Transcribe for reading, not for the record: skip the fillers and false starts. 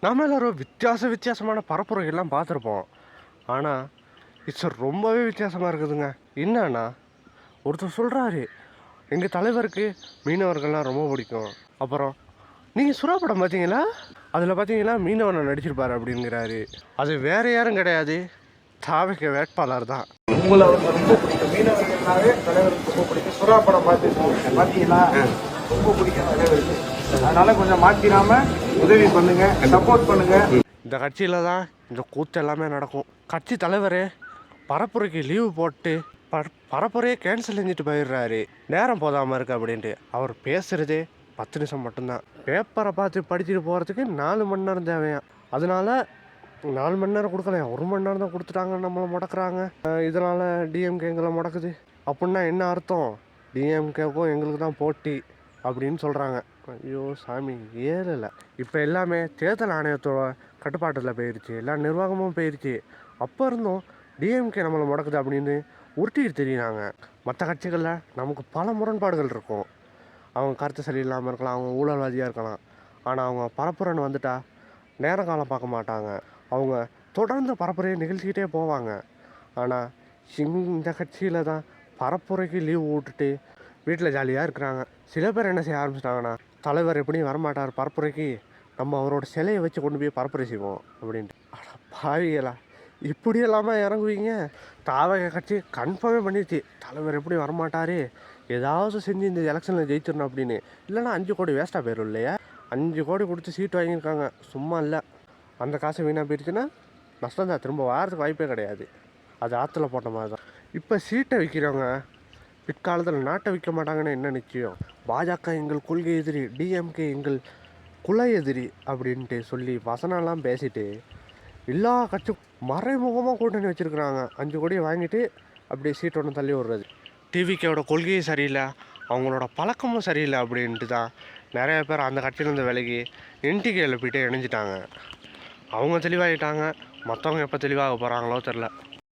நாம எல்லோரும் வித்தியாசமான பரப்புரைகள்லாம் பார்த்துருப்போம். ஆனால் இட்ஸ் ரொம்பவே வித்தியாசமாக இருக்குதுங்க. என்னன்னா ஒருத்தர் சொல்கிறாரு, எங்கள் தலைவருக்கு மீனவர்கள்லாம் ரொம்ப பிடிக்கும். அப்புறம் நீங்கள் சுறா படம் பார்த்தீங்களா, அதில் பார்த்தீங்கன்னா மீனவனை நடிச்சிருப்பார் அப்படிங்கிறாரு. அது வேறு யாரும் கிடையாது, தாவக வேட்பாளர் தான். உங்களை ரொம்ப பிடிக்கும் மீனவர்கள்னாவே தலைவருக்கு ரொம்ப பிடிக்கும். சுறா படம் பார்த்தீங்களா, ரொம்ப பிடிக்கும் தலைவருக்கு. அதனால கொஞ்சம் மாற்றிடாம உதவி பண்ணுங்க, சப்போர்ட் பண்ணுங்க. இந்த கட்சியில் தான் இந்த கூத்து எல்லாமே நடக்கும். கட்சி தலைவர் பரப்புரைக்கு லீவு போட்டு பரப்புரையே கேன்சல் செஞ்சுட்டு போயிடுறாரு, நேரம் போதாமல் இருக்கு அப்படின்ட்டு. அவர் பேசுகிறதே 10 நிமிஷம் மட்டும்தான். பேப்பரை பார்த்து படிச்சுட்டு போகிறதுக்கு 4 மணி நேரம் தேவையாம். அதனால 4 மணி நேரம் கொடுக்கலையா, 1 மணி நேரம் தான் கொடுத்துட்டாங்க, நம்மளை முடக்கிறாங்க. இதனால் டிஎம்கே எங்களை முடக்குது அப்படின்னா என்ன அர்த்தம்? டிஎம்கேக்கும் எங்களுக்கு தான் போட்டி அப்படின்னு சொல்கிறாங்க. ஐயோ சாமி, ஏறலை. இப்போ எல்லாமே தேர்தல் ஆணையத்தோட கட்டுப்பாட்டில் போயிடுச்சு, எல்லா நிர்வாகமும் போயிடுச்சு. அப்போ இருந்தும் டிஎம்கே நம்மளை முடக்குது அப்படின்னு உருட்டிட்டு தெரியுறாங்க. மற்ற கட்சிகளில் நமக்கு பல முரண்பாடுகள் இருக்கும். அவங்க கருத்து சரியில்லாமல் இருக்கலாம், அவங்க ஊழல்வாதியாக இருக்கலாம். ஆனால் அவங்க பரப்புரைன்னு வந்துட்டா நேரம் காலம் பார்க்க மாட்டாங்க. அவங்க தொடர்ந்து பரப்புரையை நிகழ்ச்சிக்கிட்டே போவாங்க. ஆனால் இந்த கட்சியில் தான் பரப்புரைக்கு லீவ் விட்டுட்டு வீட்டில் ஜாலியாக இருக்கிறாங்க. சில பேர் என்ன செய்ய ஆரம்பிச்சிட்டாங்கன்னா, தலைவர் எப்படியும் வரமாட்டார் பரப்புரைக்கு, நம்ம அவரோட சிலையை வச்சு கொண்டு போய் பரப்புரை செய்வோம் அப்படின்ட்டு. ஆனால் பாவிகளா, இப்படி இல்லாமல் இறங்குவீங்க? தாவக கட்சி கன்ஃபார்மே பண்ணிடுச்சு, தலைவர் எப்படி வரமாட்டார், ஏதாவது செஞ்சு இந்த எலெக்ஷனில் ஜெயிச்சிடணும் அப்படின்னு. இல்லைன்னா 5 கோடி வேஸ்ட்டாக போயிடும் இல்லையா? 5 கோடி கொடுத்து சீட் வாங்கியிருக்காங்க, சும்மா இல்லை. அந்த காசு வீணாக போயிடுச்சுன்னா நஷ்டம் தான், திரும்ப வாரத்துக்கு வாய்ப்பே கிடையாது. அது ஆற்றுல போட்ட மாதிரி தான். இப்போ சீட்டை விற்கிறவங்க பிற்காலத்தில் நாட்டை விற்க மாட்டாங்கன்னு என்ன நிச்சயம்? பாஜக எங்கள் கொள்கை எதிரி, டிஎம்கே எங்கள் குல எதிரி அப்படின்ட்டு சொல்லி வசனம்லாம் பேசிட்டு எல்லா கட்சியும் மறைமுகமாக கூட்டணி வச்சுருக்குறாங்க. 5 கோடியை வாங்கிட்டு அப்படியே சீட் ஒன்று தள்ளி விடுறது. டிவிக்கோட கொள்கையும் சரியில்லை, அவங்களோட பழக்கமும் சரியில்லை அப்படின்ட்டு தான் நிறைய பேர் அந்த கட்சியிலேருந்து விலகி என்டிகேயில் போய்ட்டு இணைஞ்சிட்டாங்க. அவங்க தெளிவாகிட்டாங்க, மற்றவங்க எப்போ தெளிவாக போகிறாங்களோ தெரில.